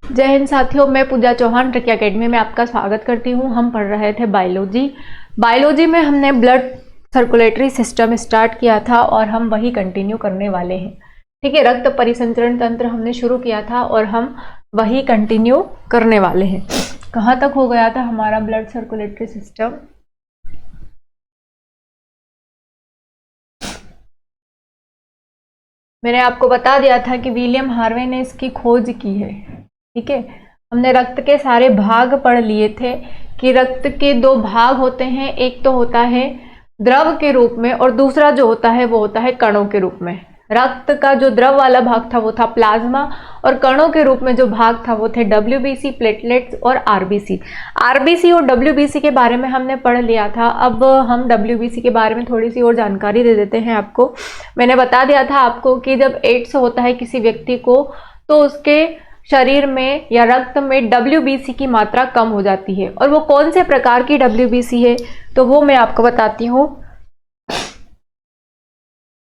जय हिंद साथियों, मैं पूजा चौहान ट्रिकी एकेडमी में आपका स्वागत करती हूँ। हम पढ़ रहे थे बायोलॉजी में हमने ब्लड सर्कुलेटरी सिस्टम स्टार्ट किया था और हम वही कंटिन्यू करने वाले हैं। ठीक है, रक्त परिसंचरण तंत्र हमने शुरू किया था और हम वही कंटिन्यू करने वाले हैं। कहाँ तक हो गया था हमारा ब्लड सर्कुलेटरी सिस्टम? मैंने आपको बता दिया था कि विलियम हार्वे ने इसकी खोज की है। ठीक है, हमने रक्त के सारे भाग पढ़ लिए थे कि रक्त के दो भाग होते हैं, एक तो होता है द्रव के रूप में और दूसरा जो होता है वो होता है कणों के रूप में। रक्त का जो द्रव वाला भाग था वो था प्लाज्मा और कणों के रूप में जो भाग था वो थे WBC, प्लेटलेट्स और RBC। RBC और WBC के बारे में हमने पढ़ लिया था। अब हम WBC के बारे में थोड़ी सी और जानकारी दे देते हैं आपको। मैंने बता दिया था आपको कि जब एड्स होता है किसी व्यक्ति को तो उसके शरीर में या रक्त में WBC की मात्रा कम हो जाती है। और वो कौन से प्रकार की WBC है तो वो मैं आपको बताती हूँ,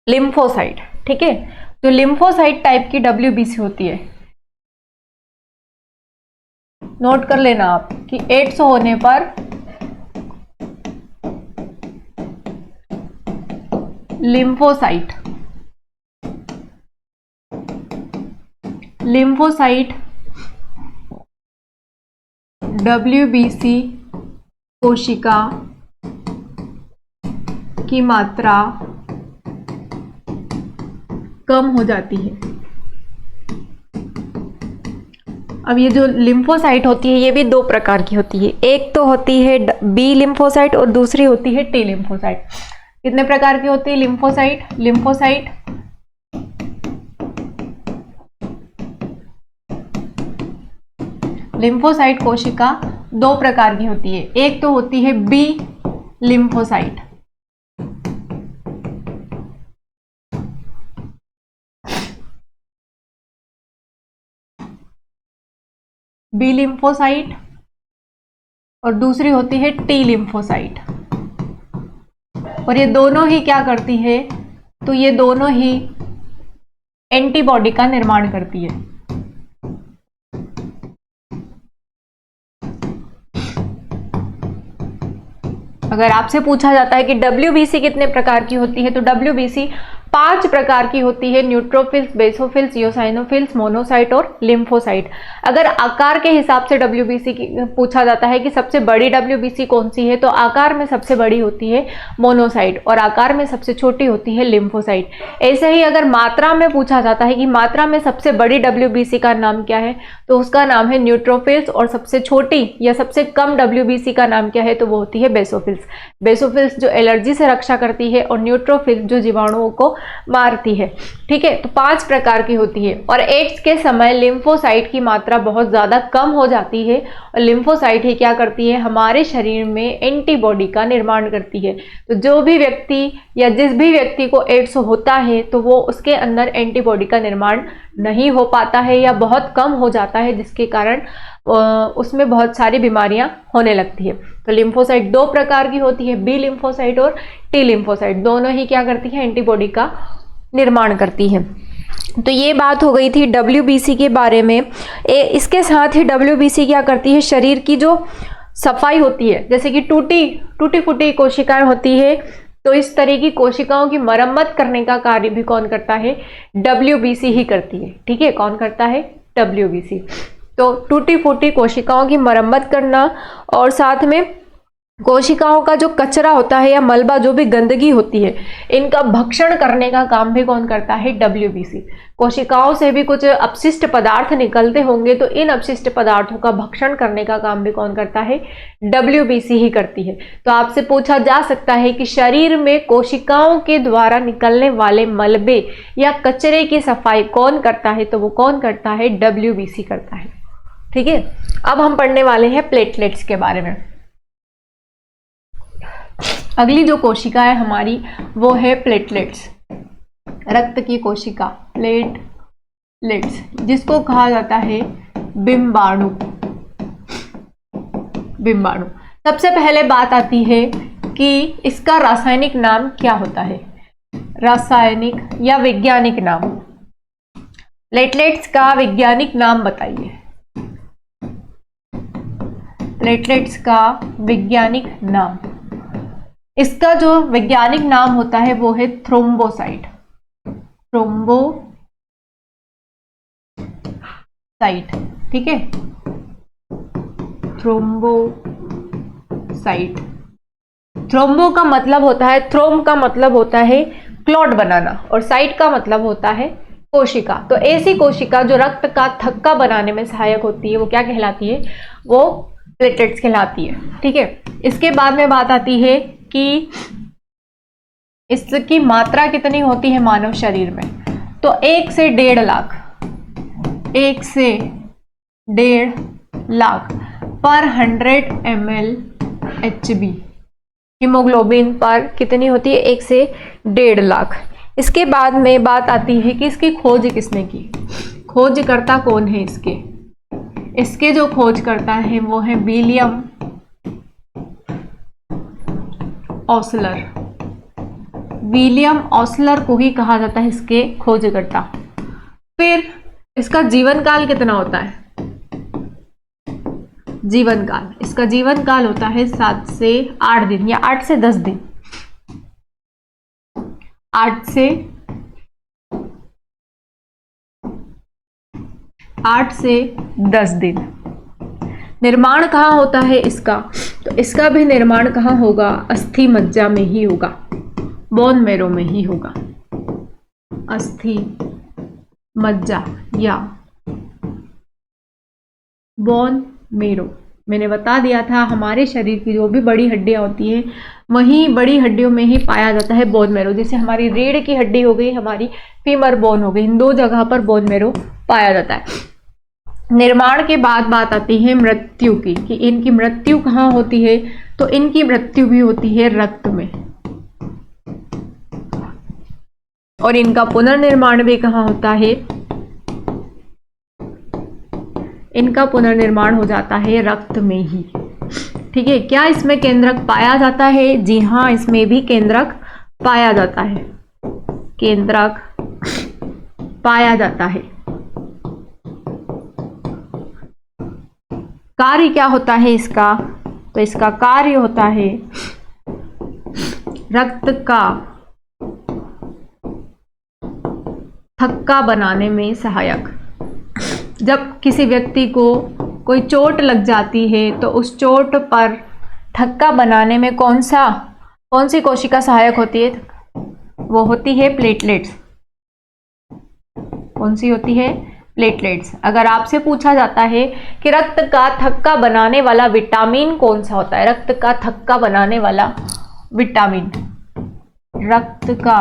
लिम्फोसाइट। ठीक है, तो लिम्फोसाइट टाइप की WBC होती है। नोट कर लेना आप कि एड्स होने पर लिम्फोसाइट WBC कोशिका की मात्रा कम हो जाती है। अब ये जो लिम्फोसाइट होती है ये भी दो प्रकार की होती है। एक तो होती है B लिम्फोसाइट और दूसरी होती है T लिम्फोसाइट। कितने प्रकार की होती है लिम्फोसाइट कोशिका दो प्रकार की होती है। एक तो होती है B लिम्फोसाइट, और दूसरी होती है T लिम्फोसाइट। और ये दोनों ही क्या करती है, तो ये दोनों ही एंटीबॉडी का निर्माण करती है। अगर आपसे पूछा जाता है कि WBC कितने प्रकार की होती है तो WBC 5 प्रकार की होती है, न्यूट्रोफिल्स, बेसोफिल्स, इओसाइनोफिल्स, मोनोसाइट और लिम्फोसाइट। अगर आकार के हिसाब से WBC पूछा जाता है कि सबसे बड़ी WBC कौन सी है तो आकार में सबसे बड़ी होती है मोनोसाइट और आकार में सबसे छोटी होती है लिम्फोसाइट। ऐसे ही अगर मात्रा में पूछा जाता है कि मात्रा में सबसे बड़ी WBC का नाम क्या है तो उसका नाम है न्यूट्रोफिल्स और सबसे छोटी या सबसे कम WBC का नाम क्या है तो वो होती है बेसोफिल्स जो एलर्जी से रक्षा करती है और न्यूट्रोफिल्स जो जीवाणुओं को मारती है। ठीक है, तो 5 प्रकार की होती है। और एड्स के समय लिम्फोसाइट की मात्रा बहुत ज्यादा कम हो जाती है और लिम्फोसाइट ही क्या करती है, हमारे शरीर में एंटीबॉडी का निर्माण करती है। तो जो भी व्यक्ति या जिस भी व्यक्ति को एड्स होता है तो वो उसके अंदर एंटीबॉडी का निर्माण नहीं हो पाता है या बहुत कम हो जाता है, जिसके कारण उसमें बहुत सारी बीमारियां होने लगती है। तो लिम्फोसाइट दो प्रकार की होती है, B लिम्फोसाइट और T लिम्फोसाइट। दोनों ही क्या करती है, एंटीबॉडी का निर्माण करती है। तो ये बात हो गई थी WBC के बारे में। इसके साथ ही WBC क्या करती है, शरीर की जो सफाई होती है, जैसे कि टूटी फूटी कोशिकाएं होती है तो इस तरह की कोशिकाओं की मरम्मत करने का कार्य भी कौन करता है, WBC ही करती है। ठीक है, कौन करता है, WBC। तो टूटी फूटी कोशिकाओं की मरम्मत करना और साथ में कोशिकाओं का जो कचरा होता है या मलबा, जो भी गंदगी होती है, इनका भक्षण करने का काम भी कौन करता है, WBC। कोशिकाओं से भी कुछ अपशिष्ट पदार्थ निकलते होंगे तो इन अपशिष्ट पदार्थों का भक्षण करने का काम भी कौन करता है, WBC ही करती है। तो आपसे पूछा जा सकता है कि शरीर में कोशिकाओं के द्वारा निकलने वाले मलबे या कचरे की सफाई कौन करता है तो वो कौन करता है, WBC करता है। ठीक है, अब हम पढ़ने वाले हैं प्लेटलेट्स के बारे में। अगली जो कोशिका है हमारी वो है प्लेटलेट्स, रक्त की कोशिका, प्लेटलेट्स, जिसको कहा जाता है बिंबाणु। सबसे पहले बात आती है कि इसका रासायनिक नाम क्या होता है, रासायनिक या वैज्ञानिक नाम। प्लेटलेट्स का वैज्ञानिक नाम बताइए। प्लेटलेट्स का वैज्ञानिक नाम। इसका जो वैज्ञानिक नाम होता है वो है थ्रोम्बोसाइट। थ्रोम्बोसाइट, ठीक है, थ्रोम्बोसाइट। थ्रोम्बो का मतलब होता है, थ्रोम का मतलब होता है क्लॉट बनाना, और साइट का मतलब होता है कोशिका। तो ऐसी कोशिका जो रक्त का थक्का बनाने में सहायक होती है वो क्या कहलाती है? वो प्लेटलेट्स कहलाती है, ठीक है। इसके बाद में बात आती है कि इसकी मात्रा कितनी होती है मानव शरीर में। तो 1 से 1.5 लाख, 1 से 1.5 लाख पर 100 ml HB हीमोग्लोबिन पर कितनी होती है? 1 से 1.5 लाख। इसके बाद में बात आती है कि इसकी खोज किसने की, खोजकर्ता कौन है इसके? इसके जो खोजकर्ता है वो है विलियम ऑसलर। विलियम ऑसलर को ही कहा जाता है इसके खोजकर्ता। फिर इसका जीवन काल कितना होता है? जीवन काल, इसका जीवन काल होता है 7 से 8 दिन या 8 से 10 दिन। 8 से 10 दिन। निर्माण कहाँ होता है इसका? तो इसका भी निर्माण कहाँ होगा? अस्थि मज्जा में ही होगा, बोन मैरो में ही होगा। अस्थि मज्जा या बोन मैरो। मैंने बता दिया था हमारे शरीर की जो भी बड़ी हड्डियां होती हैं वहीं बड़ी हड्डियों में ही पाया जाता है बोन मैरो। जैसे हमारी रीढ़ की हड्डी हो गई, हमारी फीमर बोन हो गई, इन 2 जगह पर बोन मैरो पाया जाता है। निर्माण के बाद बात आती है मृत्यु की, कि इनकी मृत्यु कहाँ होती है? तो इनकी मृत्यु भी होती है रक्त में, और इनका पुनर्निर्माण भी कहाँ होता है? इनका पुनर्निर्माण हो जाता है रक्त में ही, ठीक है। क्या इसमें केंद्रक पाया जाता है? जी हाँ, इसमें भी केंद्रक पाया जाता है, केंद्रक पाया जाता है। कार्य क्या होता है इसका? तो इसका कार्य होता है रक्त का थक्का बनाने में सहायक। जब किसी व्यक्ति को कोई चोट लग जाती है तो उस चोट पर थक्का बनाने में कौन सी कोशिका सहायक होती है? वो होती है प्लेटलेट्स। कौन सी होती है? प्लेटलेट्स। अगर आपसे पूछा जाता है कि रक्त का थक्का बनाने वाला विटामिन कौन सा होता है, रक्त का थक्का बनाने वाला विटामिन, रक्त का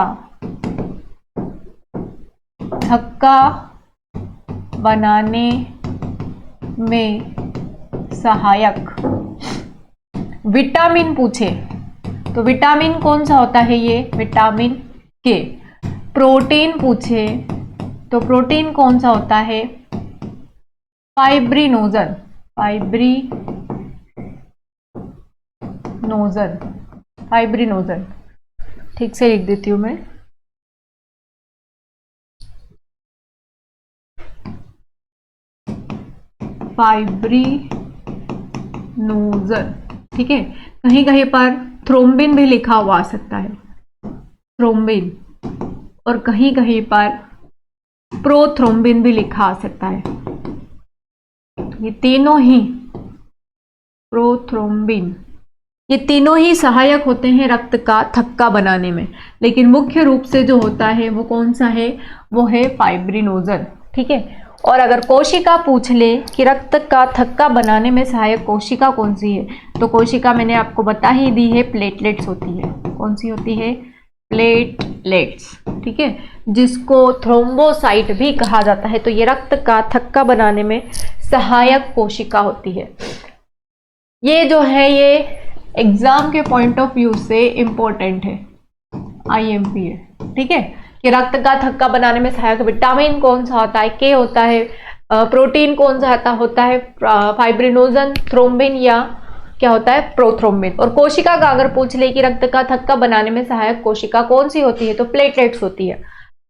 थक्का बनाने में सहायक विटामिन पूछे तो विटामिन कौन सा होता है? ये विटामिन के। प्रोटीन पूछे तो प्रोटीन कौन सा होता है? Fibrinogen, fibrinogen. ठीक से लिख देती हूं मैं। फाइब्रिनोजन, ठीक है। कहीं कहीं पर थ्रोम्बिन भी लिखा हुआ आ सकता है, थ्रोम्बिन, और कहीं कहीं पर प्रोथ्रोम्बिन भी लिखा आ सकता है। ये तीनों ही, प्रोथ्रोम्बिन, ये तीनों ही सहायक होते हैं रक्त का थक्का बनाने में, लेकिन मुख्य रूप से जो होता है वो कौन सा है? वो है फाइब्रिनोजन, ठीक है। और अगर कोशिका पूछ ले कि रक्त का थक्का बनाने में सहायक कोशिका कौन सी है, तो कोशिका मैंने आपको बता ही दी है, प्लेटलेट्स होती है। कौन सी होती है? प्लेटलेट्स, ठीक है, जिसको थ्रोम्बोसाइट भी कहा जाता है। तो ये रक्त का थक्का बनाने में सहायक कोशिका होती है। ये जो है ये एग्जाम के पॉइंट ऑफ व्यू से इंपॉर्टेंट है, IMP है, ठीक है, कि रक्त का थक्का बनाने में सहायक विटामिन कौन सा होता है? के होता है। प्रोटीन कौन सा होता है? फाइब्रिनोजन, थ्रोम्बिन, या क्या होता है? प्रोथ्रोम्बिन। और कोशिका का अगर पूछ ले कि रक्त का थक्का बनाने में सहायक कोशिका कौन सी होती है, तो प्लेटलेट्स होती है।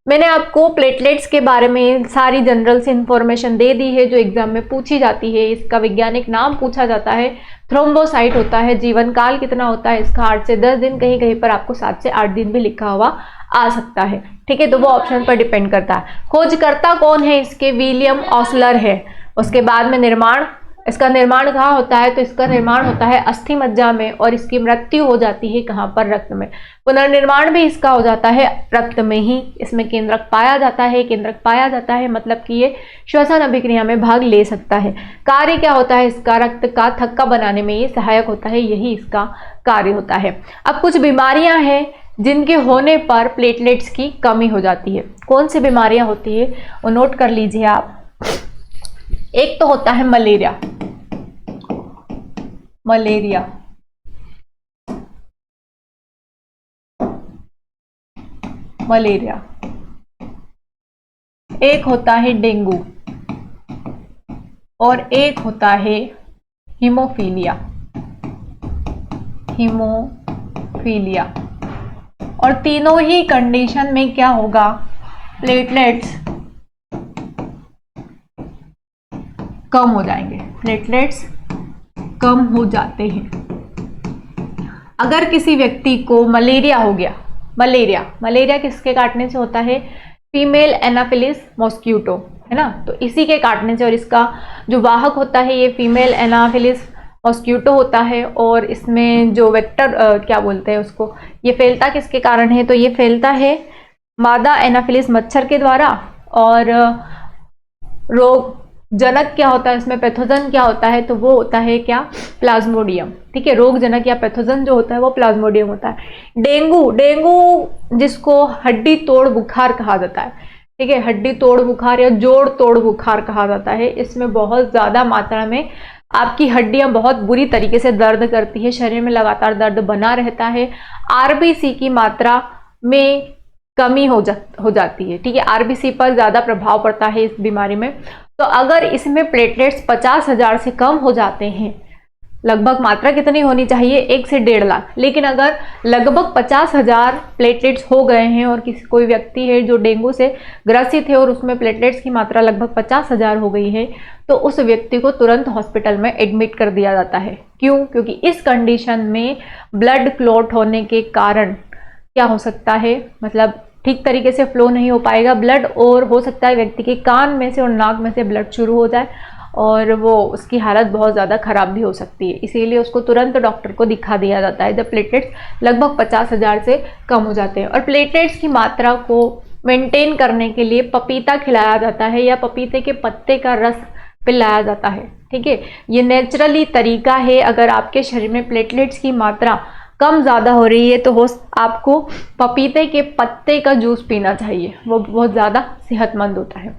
मैंने आपको प्लेटलेट्स के बारे में सारी जनरल से इंफॉर्मेशन दे दी है जो एग्जाम में पूछी जाती है। इसका वैज्ञानिक नाम पूछा जाता है, थ्रोम्बोसाइट होता है, जीवन काल कितना होता है इसका 8 से 10 दिन, कहीं कहीं पर आपको 7 से 8 दिन भी लिखा हुआ आ सकता है। ठीक है, तो वो ऑप्शन पर डिपेंड करता है। खोजकर्ता कौन है इसके? विलियम ऑसलर है। उसके बाद में निर्माण, इसका निर्माण कहाँ होता है? तो इसका निर्माण होता है अस्थि मज्जा में, और इसकी मृत्यु हो जाती है कहाँ पर? रक्त में। पुनर्निर्माण भी इसका हो जाता है रक्त में ही। इसमें केंद्रक पाया जाता है। केंद्रक पाया जाता है मतलब कि ये श्वसन अभिक्रिया में भाग ले सकता है। कार्य क्या होता है इसका? रक्त का थक्का बनाने में ये सहायक होता है, यही इसका कार्य होता है। अब कुछ बीमारियां हैं जिनके होने पर प्लेटलेट्स की कमी हो जाती है। कौन सी बीमारियां होती है वो नोट कर लीजिए आप। एक तो होता है मलेरिया। Malaria, malaria. एक होता है डेंगू और एक होता है हीमोफीलिया। हीमोफीलिया। और तीनों ही कंडीशन में क्या होगा? प्लेटलेट्स कम हो जाएंगे। प्लेटलेट्स कम हो जाते हैं। अगर किसी व्यक्ति को मलेरिया हो गया, मलेरिया किसके काटने से होता है? फीमेल एनाफिलिस मॉस्क्यूटो, है ना। तो इसी के काटने से, और इसका जो वाहक होता है ये फीमेल एनाफिलिस मॉस्क्यूटो होता है। और इसमें जो वेक्टर क्या बोलते हैं उसको, ये फैलता किसके कारण है? तो ये फैलता है मादा एनाफिलिस मच्छर के द्वारा। और रोग जनक क्या होता है इसमें? पैथोजन क्या होता है? तो वो होता है क्या? प्लाज्मोडियम। ठीक है, रोग जनक या पैथोजन जो होता है वो प्लाज्मोडियम होता है। डेंगू जिसको हड्डी तोड़ बुखार कहा जाता है, ठीक है, हड्डी तोड़ बुखार या जोड़ तोड़ बुखार कहा जाता है। इसमें बहुत ज्यादा मात्रा में आपकी हड्डियां बहुत बुरी तरीके से दर्द करती है, शरीर में लगातार दर्द बना रहता है। आरबीसी की मात्रा में कमी हो जाती है। ठीक है, आरबीसी पर ज्यादा प्रभाव पड़ता है इस बीमारी में। तो अगर इसमें प्लेटलेट्स 50,000 से कम हो जाते हैं, लगभग मात्रा कितनी होनी चाहिए? 1 से 1.5 लाख। लेकिन अगर लगभग 50,000 प्लेटलेट्स हो गए हैं और कोई व्यक्ति है जो डेंगू से ग्रसित है और उसमें प्लेटलेट्स की मात्रा लगभग 50,000 हो गई है, तो उस व्यक्ति को तुरंत हॉस्पिटल में एडमिट कर दिया जाता है। क्यों? क्योंकि इस कंडीशन में ब्लड क्लॉट होने के कारण क्या हो सकता है? मतलब ठीक तरीके से फ्लो नहीं हो पाएगा ब्लड, और हो सकता है व्यक्ति के कान में से और नाक में से ब्लड शुरू हो जाए और वो उसकी हालत बहुत ज़्यादा खराब भी हो सकती है। इसीलिए उसको तुरंत डॉक्टर को दिखा दिया जाता है जब प्लेटलेट्स लगभग 50,000 से कम हो जाते हैं। और प्लेटलेट्स की मात्रा को मेंटेन करने के लिए पपीता खिलाया जाता है या पपीते के पत्ते का रस पिलाया जाता है। ठीक है, ये नेचुरली तरीका है। अगर आपके शरीर में प्लेटलेट्स की मात्रा कम ज़्यादा हो रही है तो आपको पपीते के पत्ते का जूस पीना चाहिए, वो बहुत ज़्यादा सेहतमंद होता है।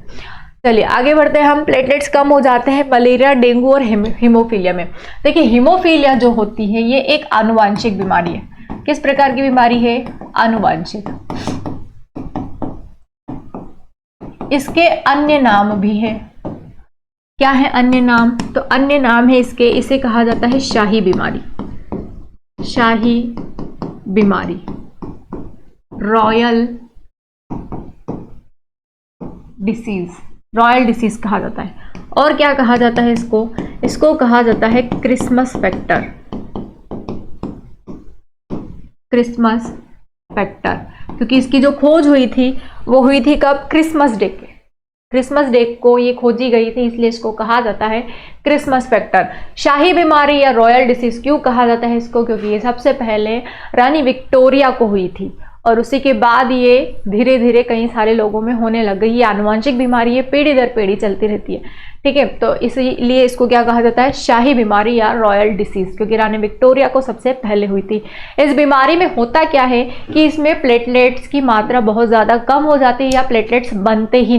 चलिए आगे बढ़ते हैं हम। प्लेटलेट्स कम हो जाते हैं मलेरिया, डेंगू और हीमोफीलिया में। देखिए, हीमोफीलिया जो होती है ये एक आनुवांशिक बीमारी है। किस प्रकार की बीमारी है? आनुवांशिक। इसके अन्य नाम भी है। क्या है अन्य नाम? तो अन्य नाम है इसके, इसे कहा जाता है शाही बीमारी। शाही बीमारी, रॉयल डिसीज, रॉयल डिसीज कहा जाता है। और क्या कहा जाता है इसको? इसको कहा जाता है क्रिसमस फैक्टर। क्रिसमस फैक्टर, क्योंकि इसकी जो खोज हुई थी वो हुई थी कब? क्रिसमस डे के। क्रिसमस डे को ये खोजी गई थी, इसलिए इसको कहा जाता है क्रिसमस फैक्टर। शाही बीमारी या रॉयल डिसीज क्यों कहा जाता है इसको? क्योंकि ये सबसे पहले रानी विक्टोरिया को हुई थी और उसी के बाद ये धीरे धीरे कई सारे लोगों में होने लग गई। ये आनुवांशिक बीमारी है, पीढ़ी दर पीढ़ी चलती रहती है। ठीक है, तो इसलिए इसको क्या कहा जाता है? शाही बीमारी या रॉयल डिसीज, क्योंकि रानी विक्टोरिया को सबसे पहले हुई थी। इस बीमारी में होता क्या है कि इसमें प्लेटलेट्स की मात्रा बहुत ज़्यादा कम हो जाती है या प्लेटलेट्स बनते ही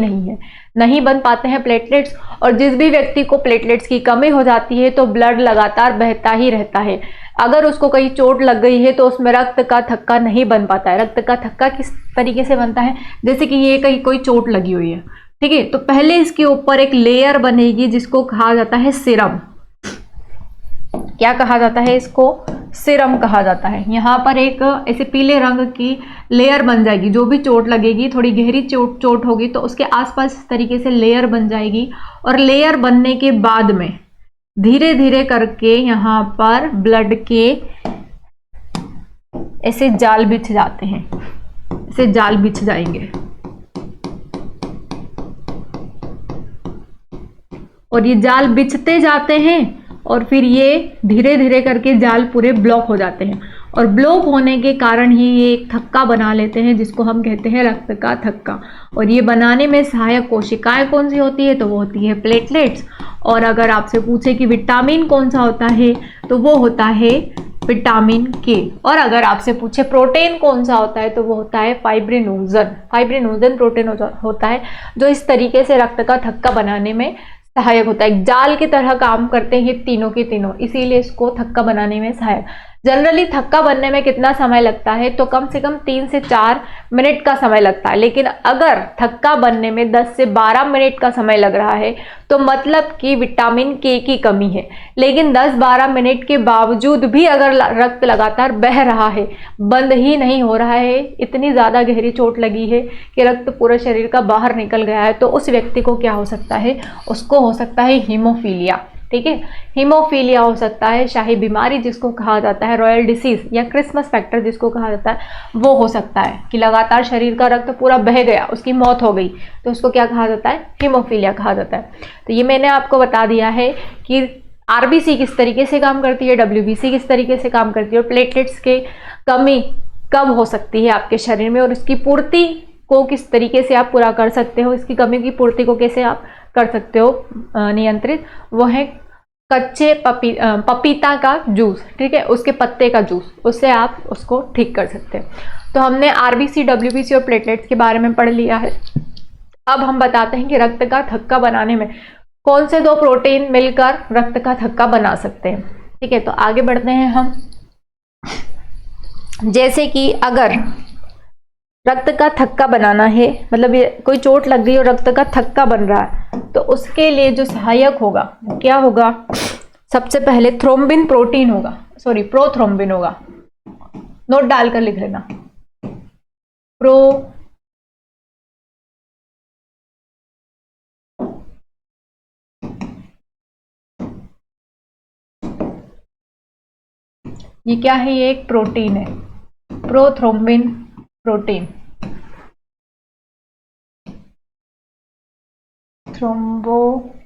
नहीं बन पाते हैं प्लेटलेट्स। और जिस भी व्यक्ति को प्लेटलेट्स की कमी हो जाती है तो ब्लड लगातार बहता ही रहता है। अगर उसको कहीं चोट लग गई है तो उसमें रक्त का थक्का नहीं बन पाता है। रक्त का थक्का किस तरीके से बनता है? जैसे कि ये कहीं कोई चोट लगी हुई है, ठीक है, तो पहले इसके ऊपर एक लेयर बनेगी जिसको कहा जाता है सीरम। क्या कहा जाता है इसको? सीरम कहा जाता है। यहाँ पर एक ऐसे पीले रंग की लेयर बन जाएगी, जो भी चोट लगेगी थोड़ी गहरी चोट होगी तो उसके आसपास इस तरीके से लेयर बन जाएगी, और लेयर बनने के बाद में धीरे धीरे करके यहाँ पर ब्लड के ऐसे जाल बिछ जाते हैं, ऐसे जाल बिछ जाएंगे, और ये जाल बिछते जाते हैं और फिर ये धीरे धीरे करके जाल पूरे ब्लॉक हो जाते हैं, और ब्लॉक होने के कारण ही ये एक थक्का बना लेते हैं, जिसको हम कहते हैं रक्त का थक्का। और ये बनाने में सहायक कोशिकाएं कौन सी होती है, तो वो होती है प्लेटलेट्स। और अगर आपसे पूछे कि विटामिन कौन सा होता है, तो वो होता है विटामिन के। और अगर आपसे पूछे प्रोटीन कौन सा होता है, तो वो होता है फाइब्रिनोजन। फाइब्रिनोजन प्रोटीन होता है जो इस तरीके से रक्त का थक्का बनाने में सहायक होता है। जाल की तरह काम करते हैं तीनों के तीनों, इसीलिए इसको थक्का बनाने में सहायक। जनरली थक्का बनने में कितना समय लगता है, तो कम से कम 3 से 4 मिनट का समय लगता है। लेकिन अगर थक्का बनने में 10 से 12 मिनट का समय लग रहा है, तो मतलब कि विटामिन के की कमी है। लेकिन 10-12 मिनट के बावजूद भी अगर रक्त लगातार बह रहा है, बंद ही नहीं हो रहा है, इतनी ज़्यादा गहरी चोट लगी है कि रक्त पूरे शरीर का बाहर निकल गया है, तो उस व्यक्ति को क्या हो सकता है, उसको हो सकता है हीमोफीलिया। ठीक है, हीमोफीलिया हो सकता है, शाही बीमारी जिसको कहा जाता है, रॉयल डिसीज या क्रिसमस फैक्टर जिसको कहा जाता है, वो हो सकता है कि लगातार शरीर का रक्त पूरा बह गया, उसकी मौत हो गई, तो उसको क्या कहा जाता है, हीमोफीलिया कहा जाता है। तो ये मैंने आपको बता दिया है कि आरबीसी किस तरीके से काम करती है, डब्ल्यूबीसी किस तरीके से काम करती है, और प्लेटलेट्स की कमी कब हो सकती है आपके शरीर में, और इसकी पूर्ति को किस तरीके से आप पूरा कर सकते हो, इसकी कमी की पूर्ति को कैसे आप कर सकते हो नियंत्रित, वो है कच्चे पपीता का जूस। ठीक है, उसके पत्ते का जूस, उससे आप उसको ठीक कर सकते हैं। तो हमने आरबीसी, डब्ल्यूबीसी और प्लेटलेट्स के बारे में पढ़ लिया है। अब हम बताते हैं कि रक्त का थक्का बनाने में कौन से 2 प्रोटीन मिलकर रक्त का थक्का बना सकते हैं। ठीक है, तो आगे बढ़ते हैं हम। जैसे कि अगर रक्त का थक्का बनाना है, मतलब ये कोई चोट लग गई और रक्त का थक्का बन रहा है, तो उसके लिए जो सहायक होगा वो क्या होगा, सबसे पहले थ्रोम्बिन प्रोटीन होगा, सॉरी प्रोथ्रोम्बिन होगा। नोट डालकर लिख लेना, प्रो ये क्या है, ये एक प्रोटीन है, प्रोथ्रोम्बिन प्रोटीन, थ्रोम्बोप्लास्टिन।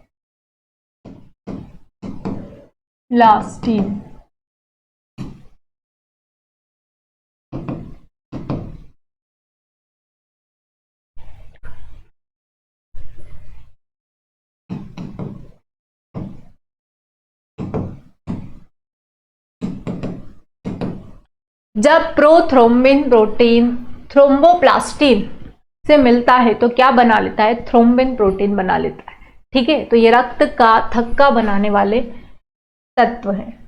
जब प्रोथ्रोम्बिन प्रोटीन थ्रोम्बोप्लास्टिन से मिलता है तो क्या बना लेता है, थ्रोम्बिन प्रोटीन बना लेता है। ठीक है, तो ये रक्त का थक्का बनाने वाले तत्व हैं।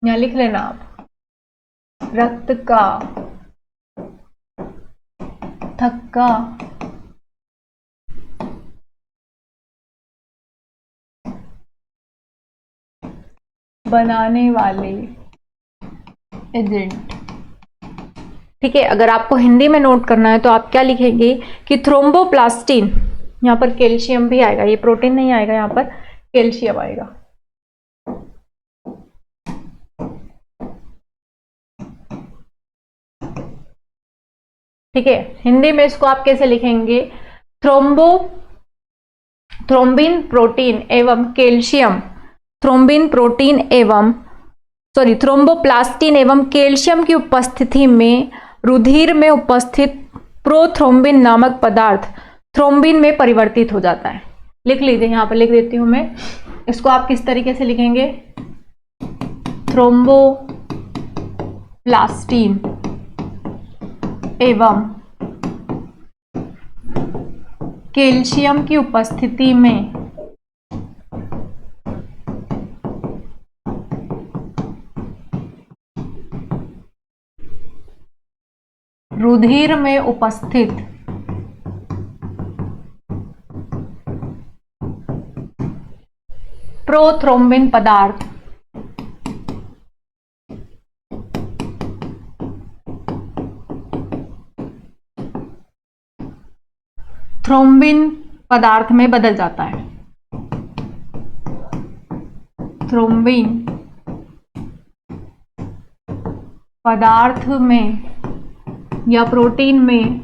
यहां लिख लेना आप, रक्त का थक्का बनाने वाले एजेंट। ठीक है, अगर आपको हिंदी में नोट करना है तो आप क्या लिखेंगे कि थ्रोम्बोप्लास्टिन, यहाँ पर कैल्शियम भी आएगा, ये प्रोटीन नहीं आएगा, यहाँ पर कैल्शियम आएगा। ठीक है, हिंदी में इसको आप कैसे लिखेंगे, थ्रोम्बिन प्रोटीन एवं कैल्शियम, थ्रोम्बिन प्रोटीन एवं थ्रोम्बोप्लास्टिन एवं कैल्शियम की उपस्थिति में रुधिर में उपस्थित प्रोथ्रोम्बिन नामक पदार्थ थ्रोम्बिन में परिवर्तित हो जाता है। लिख लीजिए, यहां पर लिख देती हूं मैं, इसको आप किस तरीके से लिखेंगे, थ्रोम्बोप्लास्टिन एवं कैल्शियम की उपस्थिति में रुधिर में उपस्थित प्रोथ्रोम्बिन पदार्थ थ्रोम्बिन पदार्थ में बदल जाता है। थ्रोम्बिन पदार्थ में या प्रोटीन में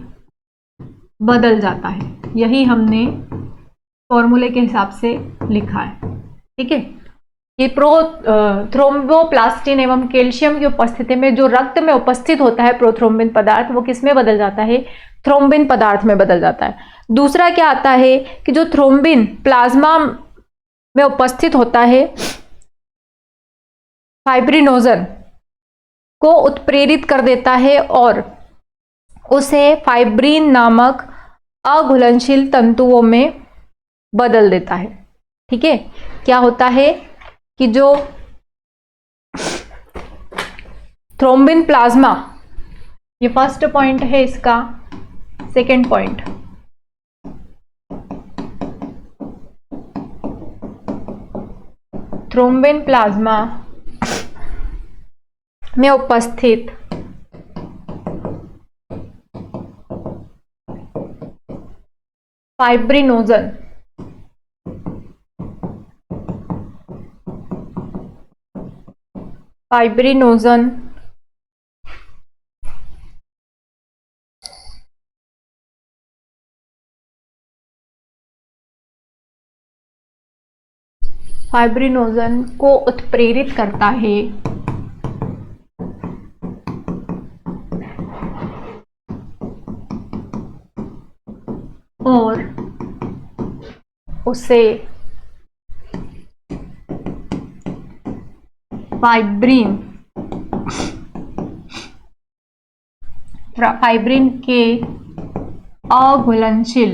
बदल जाता है। यही हमने फॉर्मूले के हिसाब से लिखा है। ठीक है, ये थ्रोम्बोप्लास्टिन एवं कैल्शियम की उपस्थिति में जो रक्त में उपस्थित होता है प्रोथ्रोम्बिन पदार्थ, वो किस में बदल जाता है? थ्रोम्बिन पदार्थ में बदल जाता है। दूसरा क्या आता है कि जो थ्रोम्बिन प्लाज्मा में उपस्थित होता है, फाइब्रिनोजन को उत्प्रेरित कर देता है और उसे फाइब्रिन नामक अघुलनशील तंतुओं में बदल देता है। ठीक है, क्या होता है कि जो थ्रोम्बिन प्लाज्मा, ये फर्स्ट पॉइंट है इसका। सेकेंड पॉइंट, थ्रोम्बिन प्लाज्मा में उपस्थित फाइब्रिनोजन फाइब्रिनोजन को उत्प्रेरित करता है और उसे फाइब्रिन के अघुलनशील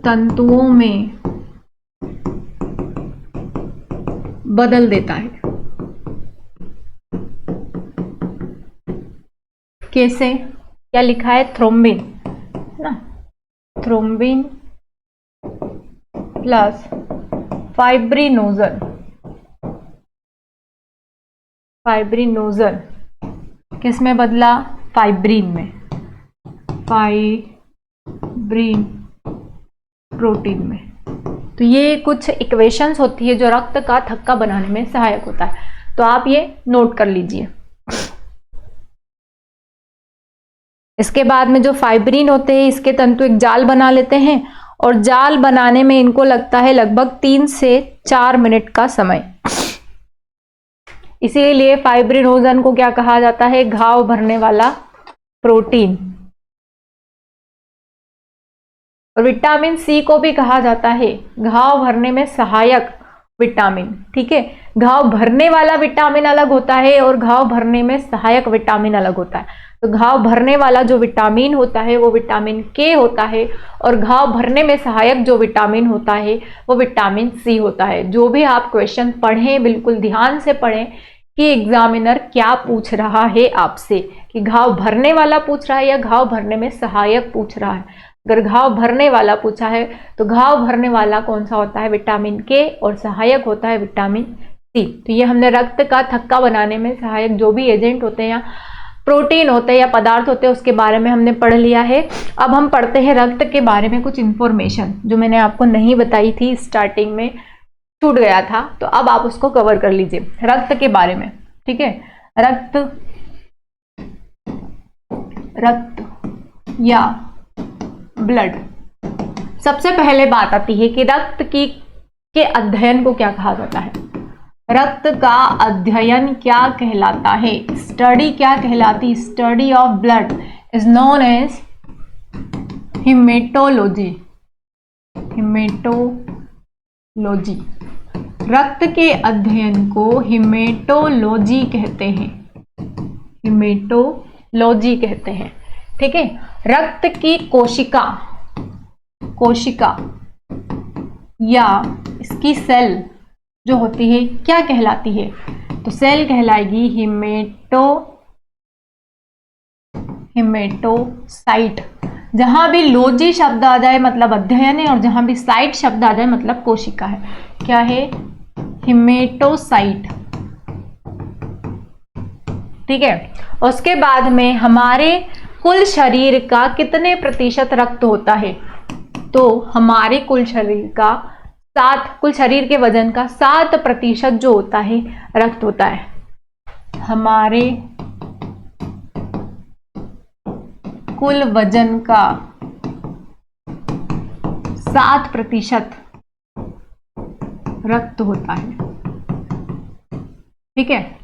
तंतुओं में बदल देता है। कैसे? क्या लिखा है? थ्रोम्बिन ना, थ्रोम्बिन प्लस फाइब्रिनोजन किस में बदला? फाइब्रिन में, फाइब्रिन प्रोटीन में। तो ये कुछ इक्वेशंस होती है जो रक्त का थक्का बनाने में सहायक होता है, तो आप ये नोट कर लीजिए। इसके बाद में जो फाइब्रिन होते हैं, इसके तंतु एक जाल बना लेते हैं और जाल बनाने में इनको लगता है लगभग 3 से 4 मिनट का समय। इसीलिए फाइब्रिनोजन को क्या कहा जाता है? घाव भरने वाला प्रोटीन। और विटामिन सी को भी कहा जाता है घाव भरने में सहायक विटामिन। ठीक है, घाव भरने वाला विटामिन अलग होता है और घाव भरने में सहायक विटामिन अलग होता है। तो घाव भरने वाला जो विटामिन होता है वो विटामिन के होता है और घाव भरने में सहायक जो विटामिन होता है वो विटामिन सी होता है। जो भी आप क्वेश्चन पढ़ें बिल्कुल ध्यान से पढ़ें कि एग्जामिनर क्या पूछ रहा है आपसे, कि घाव भरने वाला पूछ रहा है या घाव भरने में सहायक पूछ रहा है। अगर घाव भरने वाला पूछा है तो घाव भरने वाला कौन सा होता है? विटामिन के, और सहायक होता है विटामिन सी। तो ये हमने रक्त का थक्का बनाने में सहायक जो भी एजेंट होते हैं या प्रोटीन होते हैं या पदार्थ होते हैं उसके बारे में हमने पढ़ लिया है। अब हम पढ़ते हैं रक्त के बारे में कुछ इंफॉर्मेशन जो मैंने आपको नहीं बताई थी, स्टार्टिंग में छूट गया था, तो अब आप उसको कवर कर लीजिए रक्त के बारे में। ठीक है, रक्त या ब्लड। सबसे पहले बात आती है कि रक्त के अध्ययन को क्या कहा जाता है? रक्त का अध्ययन क्या कहलाता है? स्टडी क्या कहलाती? Study of blood is known as haematology. Haematology, रक्त के अध्ययन को हिमेटोलॉजी कहते हैं। हिमेटोलॉजी कहते हैं। ठीक है, रक्त की कोशिका या इसकी सेल जो होती है क्या कहलाती है? तो सेल कहलाएगी हिमेटोसाइट। जहां भी लोजी शब्द आ जाए मतलब अध्ययन है, और जहां भी साइट शब्द आ जाए मतलब कोशिका है। क्या है? हिमेटोसाइट। ठीक है। उसके बाद में हमारे कुल शरीर का कितने प्रतिशत रक्त होता है? तो हमारे कुल शरीर के वजन का 7% जो होता है रक्त होता है। हमारे कुल वजन का 7% रक्त होता है। ठीक है।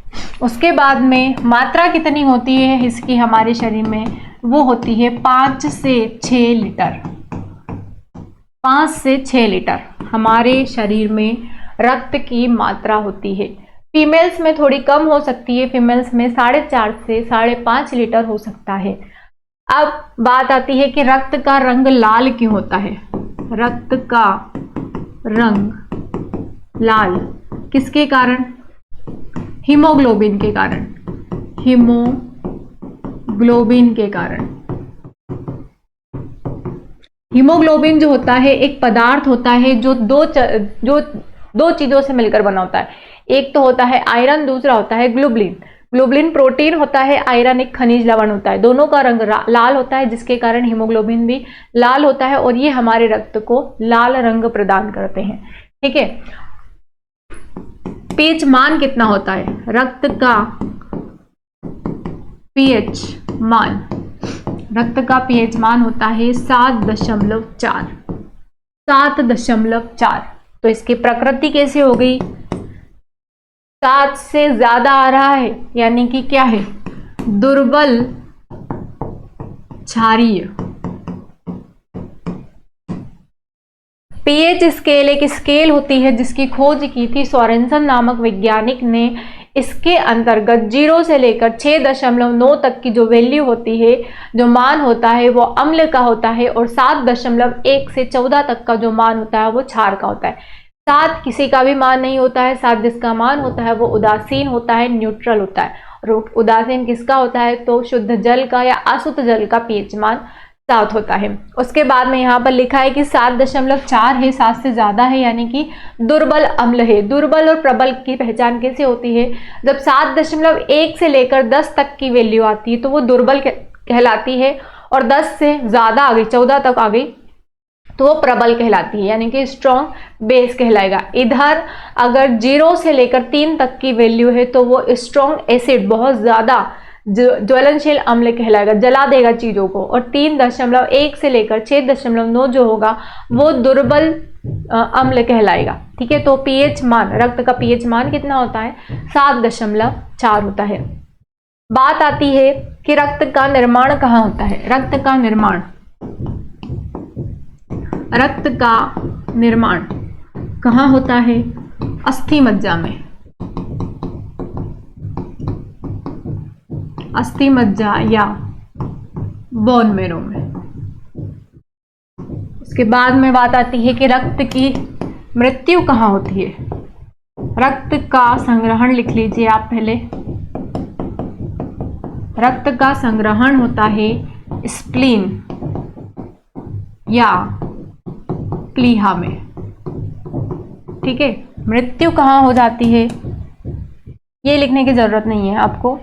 उसके बाद में मात्रा कितनी होती है इसकी हमारे शरीर में? वो होती है 5 से 6 लीटर। 5 से 6 लीटर हमारे शरीर में रक्त की मात्रा होती है। फीमेल्स में थोड़ी कम हो सकती है, फीमेल्स में 4.5 से 5.5 लीटर हो सकता है। अब बात आती है कि रक्त का रंग लाल क्यों होता है? रक्त का रंग लाल किसके कारण? हीमोग्लोबिन के कारण। हीमोग्लोबिन के कारण। हीमोग्लोबिन जो होता है एक पदार्थ होता है जो दो चीजों से मिलकर बना होता है। एक तो होता है आयरन, दूसरा होता है ग्लोबुलिन। ग्लोबुलिन प्रोटीन होता है, आयरन एक खनिज लवण होता है। दोनों का रंग लाल होता है, जिसके कारण हीमोग्लोबिन भी लाल होता है और ये हमारे रक्त को लाल रंग प्रदान करते हैं। ठीक है। पीएच मान कितना होता है? रक्त का पीएच मान, रक्त का पीएच मान होता है 7.4। 7.4। तो इसकी प्रकृति कैसे हो गई? 7 से ज्यादा आ रहा है यानी कि क्या है? दुर्बल क्षारीय। पीएच स्केल एक स्केल होती है जिसकी खोज की थी सोरेनसन नामक वैज्ञानिक ने। इसके अंतर्गत 0 से लेकर 6.9 तक की जो वैल्यू होती है, जो मान होता है वो अम्ल का होता है, और 7.1 से 14 तक का जो मान होता है वो क्षार का होता है। 7 किसी का भी मान नहीं होता है। 7 जिसका मान होता है वो उदासीन होता है, न्यूट्रल होता है। और उदासीन किसका होता है? तो शुद्ध जल का या अशुद्ध जल का पीएच मान 7 होता है। उसके बाद में यहाँ पर लिखा है कि 7.4 है, 7 से ज्यादा है यानी कि दुर्बल अम्ल है। दुर्बल और प्रबल की पहचान कैसे होती है? जब 7.1 से लेकर 10 तक की वैल्यू आती है तो वो दुर्बल कहलाती है, और 10 से ज्यादा आ गई, 14 तक आ गई तो वो प्रबल कहलाती है, यानी कि स्ट्रॉन्ग बेस कहलाएगा। इधर अगर 0 से लेकर 3 तक की वैल्यू है तो वो स्ट्रॉन्ग एसिड, बहुत ज्यादा ज्वलनशील अम्ल कहलाएगा, जला देगा चीजों को। और 3.1 से लेकर 6.9 जो होगा वो दुर्बल अम्ल कहलाएगा। ठीक है। तो पीएच मान, रक्त का पीएच मान कितना होता है? 7.4 होता है। बात आती है कि रक्त का निर्माण कहाँ होता है? रक्त का निर्माण कहाँ होता है? अस्थि मज्जा में। अस्थि मज्जा या बोन मैरो में। उसके बाद में बात आती है कि रक्त की मृत्यु कहाँ होती है? रक्त का संग्रहण लिख लीजिए आप पहले। रक्त का संग्रहण होता है स्प्लीन या प्लीहा में। ठीक है। मृत्यु कहाँ हो जाती है ये लिखने की जरूरत नहीं है आपको,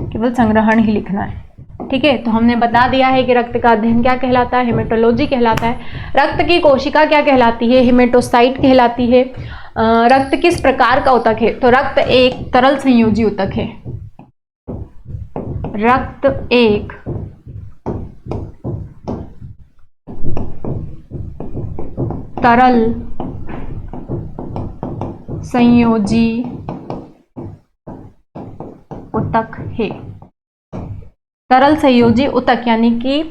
केवल संग्रहण ही लिखना है। ठीक है। तो हमने बता दिया है कि रक्त का अध्ययन क्या कहलाता है? हेमेटोलॉजी कहलाता है। रक्त की कोशिका क्या कहलाती है? हेमेटोसाइट कहलाती है। रक्त किस प्रकार का ऊतक है? तो रक्त एक तरल संयोजी ऊतक है। रक्त एक तरल संयोजी ऊतक है। तरल संयोजी ऊतक यानी कि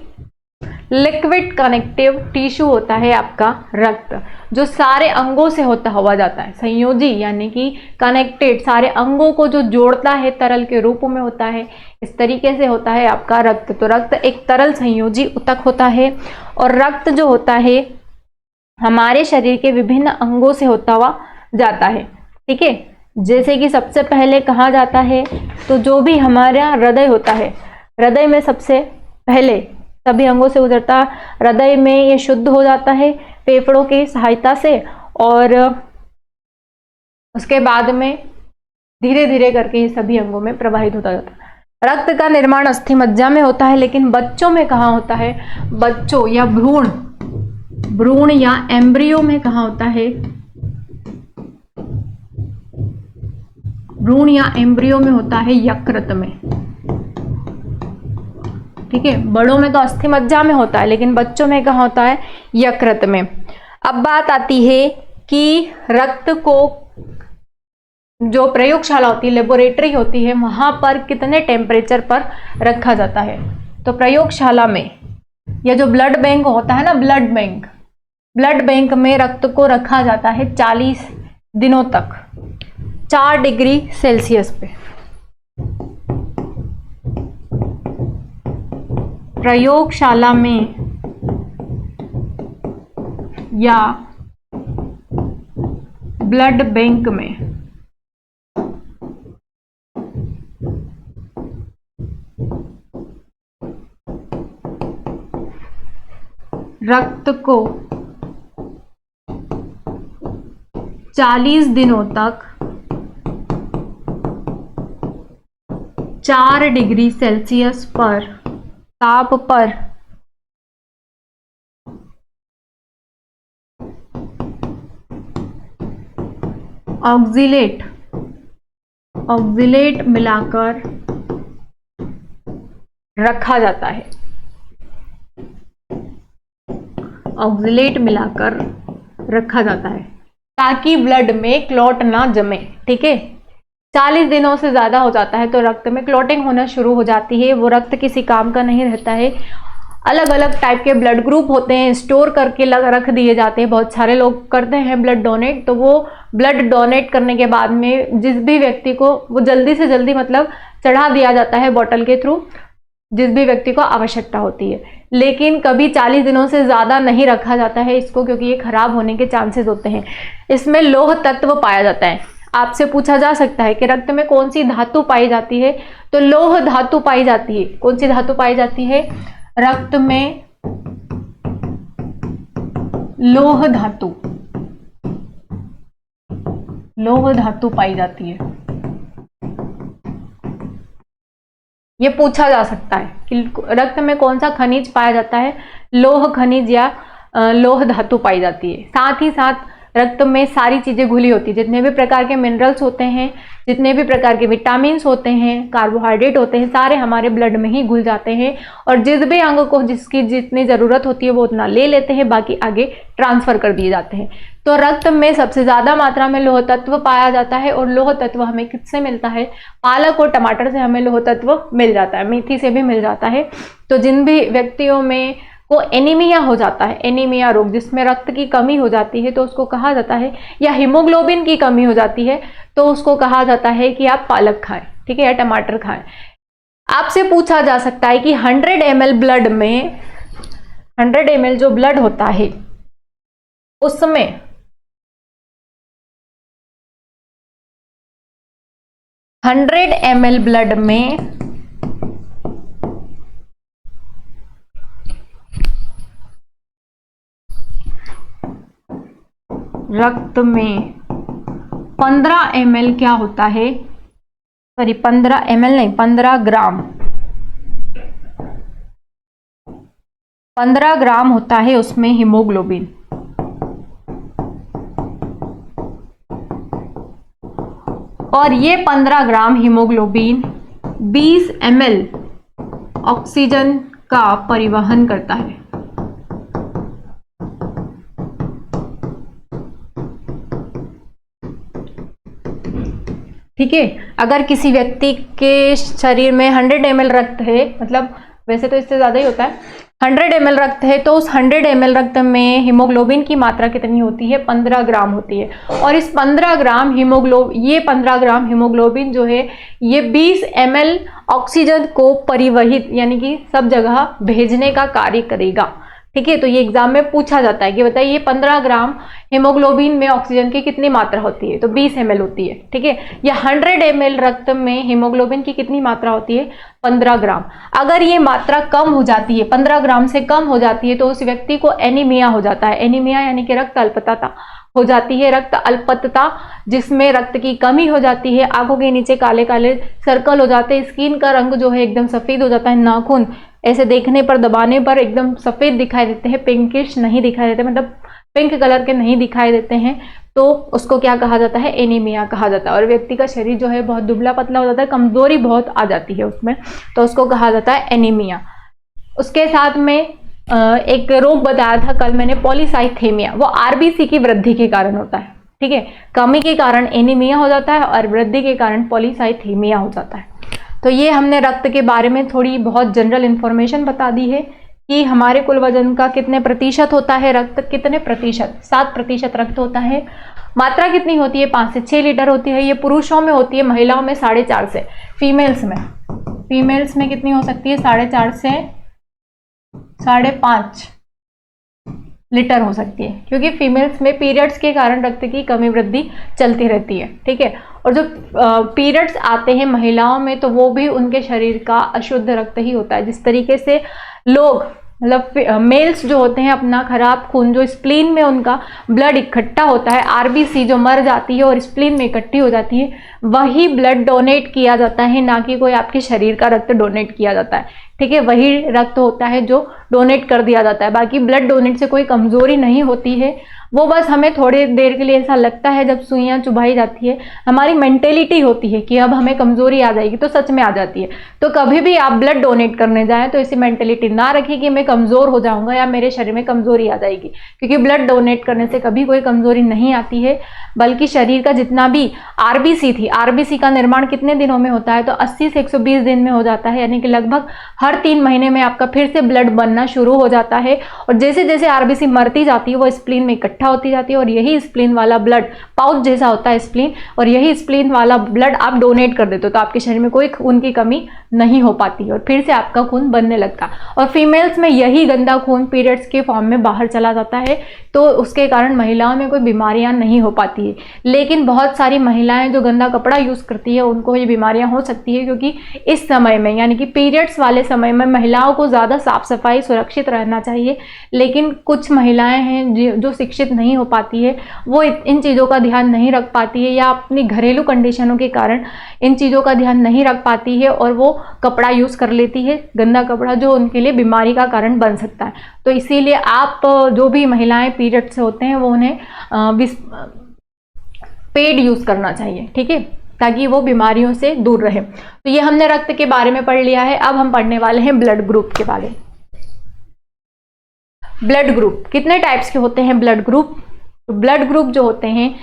लिक्विड कनेक्टिव टिश्यू होता है आपका रक्त, जो सारे अंगों से होता हुआ जाता है। संयोजी यानी कि कनेक्टेड, सारे अंगों को जो जोड़ता है, तरल के रूप में होता है। इस तरीके से होता है आपका रक्त। तो रक्त एक तरल संयोजी ऊतक होता है। और रक्त जो होता है हमारे शरीर के विभिन्न अंगों से होता हुआ जाता है। ठीक है। जैसे कि सबसे पहले कहा जाता है तो जो भी हमारा हृदय होता है, हृदय में सबसे पहले सभी अंगों से गुजरता है। हृदय में ये शुद्ध हो जाता है फेफड़ों की सहायता से, और उसके बाद में धीरे धीरे करके ये सभी अंगों में प्रवाहित होता जाता है। रक्त का निर्माण अस्थि मज्जा में होता है, लेकिन बच्चों में कहाँ होता है? बच्चों या भ्रूण या एम्ब्रियो में कहाँ होता है? भ्रूण या एम्ब्रियो में होता है यकृत में। ठीक है, बड़ों में तो अस्थि मज्जा में होता है, लेकिन बच्चों में कहाँ होता है? यकृत में। अब बात आती है कि रक्त को जो प्रयोगशाला होती है, लेबोरेटरी होती है, वहां पर कितने टेम्परेचर पर रखा जाता है? तो प्रयोगशाला में या जो ब्लड बैंक होता है ना, ब्लड बैंक में रक्त को रखा जाता है 40 दिनों तक 4 डिग्री सेल्सियस पे। प्रयोगशाला में या ब्लड बैंक में रक्त को 40 दिनों तक 4 डिग्री सेल्सियस पर ताप पर ऑक्जिलेट मिलाकर रखा जाता है। ऑक्जिलेट मिलाकर रखा जाता है ताकि ब्लड में क्लॉट ना जमे। ठीक है, 40 दिनों से ज़्यादा हो जाता है तो रक्त में क्लॉटिंग होना शुरू हो जाती है। वो रक्त किसी काम का नहीं रहता है। अलग अलग टाइप के ब्लड ग्रुप होते हैं, स्टोर करके रख दिए जाते हैं। बहुत सारे लोग करते हैं ब्लड डोनेट, तो वो ब्लड डोनेट करने के बाद में जिस भी व्यक्ति को वो जल्दी से जल्दी मतलब चढ़ा दिया जाता है बॉटल के थ्रू, जिस भी व्यक्ति को आवश्यकता होती है। लेकिन कभी 40 दिनों से ज़्यादा नहीं रखा जाता है इसको, क्योंकि ये खराब होने के चांसेस होते हैं। इसमें लौह तत्व पाया जाता है। आपसे पूछा जा सकता है कि रक्त में कौन सी धातु पाई जाती है, तो लौह धातु पाई जाती है। कौन सी धातु पाई जाती है? रक्त में लौह धातु पाई जाती है। ये पूछा जा सकता है कि रक्त में कौन सा खनिज पाया जाता है? लौह खनिज या लौह धातु पाई जाती है। साथ ही साथ रक्त में सारी चीजें घुली होती है, जितने भी प्रकार के मिनरल्स होते हैं, जितने भी प्रकार के विटामिन्स होते हैं, कार्बोहाइड्रेट होते हैं, सारे हमारे ब्लड में ही घुल जाते हैं। और जिस भी अंग को जिसकी जितनी जरूरत होती है वो उतना ले लेते हैं, बाकी आगे ट्रांसफर कर दिए जाते हैं। तो रक्त में सबसे ज्यादा मात्रा में लौह तत्व पाया जाता है। और लौह तत्व हमें किससे मिलता है? पालक और टमाटर से हमें लौह तत्व मिल जाता है, मेथी से भी मिल जाता है। तो जिन भी व्यक्तियों में को एनीमिया हो जाता है, एनीमिया रोग जिसमें रक्त की कमी हो जाती है, तो उसको कहा जाता है, या हीमोग्लोबिन की कमी हो जाती है तो उसको कहा जाता है कि आप पालक खाएं, ठीक है, या टमाटर खाएं। आपसे पूछा जा सकता है कि 100 ml ब्लड में 100 ml जो ब्लड होता है उसमें 100 ml ब्लड में रक्त में 15 ml क्या होता है? सॉरी 15 ml नहीं, 15 ग्राम 15 ग्राम होता है उसमें हीमोग्लोबिन। और ये 15 ग्राम हीमोग्लोबिन 20 ml ऑक्सीजन का परिवहन करता है। ठीक है, अगर किसी व्यक्ति के शरीर में 100 ml रक्त है, मतलब वैसे तो इससे ज़्यादा ही होता है, 100 ml रक्त है, तो उस 100 ml रक्त में हीमोग्लोबिन की मात्रा कितनी होती है? 15 ग्राम होती है। और इस 15 ग्राम हीमोग्लोबिन जो है ये 20 ml ऑक्सीजन को परिवहित यानी कि सब जगह भेजने का कार्य करेगा। ठीक है, तो ये एग्जाम में पूछा जाता है कि बताइए 15 ग्राम हीमोग्लोबिन में ऑक्सीजन की कितनी मात्रा होती है, तो 20 ml होती है। ठीक है, या 100 ml रक्त में हीमोग्लोबिन की कितनी मात्रा होती है, 15 ग्राम। अगर ये मात्रा कम हो जाती है, 15 ग्राम से कम हो जाती है, तो उस व्यक्ति को एनीमिया हो जाता है। एनीमिया यानी कि रक्त अल्पता हो जाती है, रक्त अल्पता जिसमें रक्त की कमी हो जाती है, आंखों के नीचे काले काले सर्कल हो जाते हैं, स्किन का रंग जो है एकदम सफेद हो जाता है, नाखून ऐसे देखने पर, दबाने पर एकदम सफेद दिखाई देते हैं, पिंकिश नहीं दिखाई देते, मतलब पिंक कलर के नहीं दिखाई देते हैं, तो उसको क्या कहा जाता है, एनीमिया कहा जाता है। और व्यक्ति का शरीर जो है बहुत दुबला पतला हो जाता है, कमजोरी बहुत आ जाती है उसमें, तो उसको कहा जाता है एनीमिया। उसके साथ में एक रोग बताया था कल मैंने, पॉलीसाइथेमिया, वो आरबीसी की वृद्धि के कारण होता है। ठीक है, कमी के कारण एनीमिया हो जाता है और वृद्धि के कारण पॉलीसाइथेमिया हो जाता है। तो ये हमने रक्त के बारे में थोड़ी बहुत जनरल इंफॉर्मेशन बता दी है कि हमारे कुल वजन का कितने प्रतिशत होता है रक्त, कितने प्रतिशत, 7% रक्त होता है। मात्रा कितनी होती है, 5 से 6 लीटर होती है। ये पुरुषों में होती है, महिलाओं में 4.5 से, फीमेल्स में कितनी हो सकती है, 4.5 से 5.5 लीटर हो सकती है, क्योंकि फीमेल्स में पीरियड्स के कारण रक्त की कमी वृद्धि चलती रहती है। ठीक है, और जो पीरियड्स आते हैं महिलाओं में, तो वो भी उनके शरीर का अशुद्ध रक्त ही होता है। जिस तरीके से लोग मतलब मेल्स जो होते हैं अपना खराब खून, जो स्प्लीन में उनका ब्लड इकट्ठा होता है, आरबीसी जो मर जाती है और स्प्लीन में इकट्ठी हो जाती है, वही ब्लड डोनेट किया जाता है, ना कि कोई आपके शरीर का रक्त डोनेट किया जाता है। ठीक है, वही रक्त होता है जो डोनेट कर दिया जाता है। बाकी ब्लड डोनेट से कोई कमजोरी नहीं होती है, वो बस हमें थोड़ी देर के लिए ऐसा लगता है जब सुइयां चुभाई जाती है, हमारी मेंटेलिटी होती है कि अब हमें कमजोरी आ जाएगी, तो सच में आ जाती है। तो कभी भी आप ब्लड डोनेट करने जाएं तो ऐसी मेंटेलिटी ना रखें कि मैं कमजोर हो जाऊंगा या मेरे शरीर में कमजोरी आ जाएगी, क्योंकि ब्लड डोनेट करने से कभी कोई कमजोरी नहीं आती है। बल्कि शरीर का जितना भी आरबीसी थी, आरबीसी का निर्माण कितने दिनों में होता है, तो 80 से 120 दिन में हो जाता है, यानी कि लगभग हर 3 महीने में आपका फिर से ब्लड बनना शुरू हो जाता है। और जैसे जैसे आरबीसी मरती जाती है, वो स्प्लीन में इकट्ठा होती जाती है, और यही स्प्लीन वाला ब्लड, पाउच जैसा होता है स्प्लीन, और यही स्प्लीन वाला ब्लड आप डोनेट कर देते हो, तो आपके शरीर में कोई खून की कमी नहीं हो पाती और फिर से आपका खून बनने लगता। और फीमेल्स में यही गंदा खून पीरियड्स के फॉर्म में बाहर चला जाता है, तो उसके कारण महिलाओं में कोई बीमारियां नहीं हो पाती है। लेकिन बहुत सारी महिलाएं जो गंदा कपड़ा यूज करती है, उनको ये बीमारियां हो सकती है, क्योंकि इस समय में यानी कि पीरियड्स वाले समय में महिलाओं को ज्यादा साफ सफाई सुरक्षित रहना चाहिए। लेकिन कुछ महिलाएं हैं जो शिक्षित नहीं हो पाती है, वो इन चीज़ों का ध्यान नहीं रख पाती है, या अपनी घरेलू कंडीशनों के कारण इन चीज़ों का ध्यान नहीं रख पाती है, और वो कपड़ा यूज़ कर लेती है, गंदा कपड़ा, जो उनके लिए बीमारी का कारण बन सकता है। तो इसीलिए आप जो भी महिलाएं पीरियड से होते हैं, वो उन्हें पेड यूज़ करना चाहिए। ठीक है, ताकि वो बीमारियों से दूर रहे। तो ये हमने रक्त के बारे में पढ़ लिया है। अब हम पढ़ने वाले हैं ब्लड ग्रुप के बारे में। ब्लड ग्रुप कितने टाइप्स के होते हैं, ब्लड ग्रुप? तो ब्लड ग्रुप जो होते हैं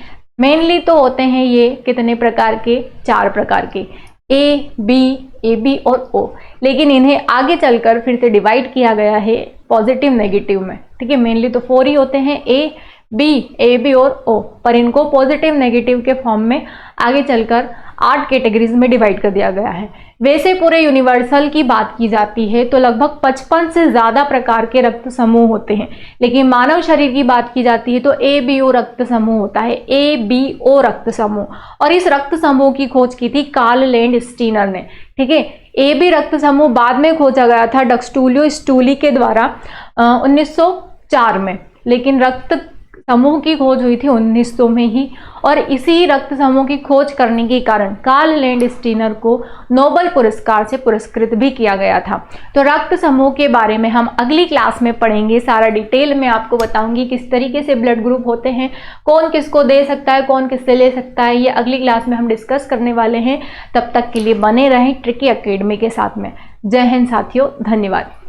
मेनली तो होते हैं ये कितने प्रकार के, 4 प्रकार के, ए बी और ओ। लेकिन इन्हें आगे चलकर फिर से डिवाइड किया गया है पॉजिटिव नेगेटिव में। ठीक है, मेनली तो 4 ही होते हैं, ए बी और ओ, पर इनको पॉजिटिव नेगेटिव के फॉर्म में आगे चलकर 8 कैटेगरीज में डिवाइड कर दिया गया है। वैसे पूरे यूनिवर्सल की बात की जाती है तो लगभग 55 से ज्यादा प्रकार के रक्त समूह होते हैं, लेकिन मानव शरीर की बात की जाती है तो ABO रक्त समूह होता है, ABO रक्त समूह। और इस रक्त समूह की खोज की थी कार्ल लैंडस्टीनर ने। ठीक है, AB रक्त समूह बाद में खोजा गया था डक्सटुलियो स्टूली के द्वारा 1904 में, लेकिन रक्त समूह की खोज हुई थी 1900 में ही। और इसी रक्त समूह की खोज करने के कारण कार्ल लैंडस्टीनर को नोबेल पुरस्कार से पुरस्कृत भी किया गया था। तो रक्त समूह के बारे में हम अगली क्लास में पढ़ेंगे, सारा डिटेल में आपको बताऊंगी किस तरीके से ब्लड ग्रुप होते हैं, कौन किसको दे सकता है, कौन किससे ले सकता है, ये अगली क्लास में हम डिस्कस करने वाले हैं। तब तक के लिए बने रहें ट्रिकी एकेडमी के साथ में। जय हिंद साथियों, धन्यवाद।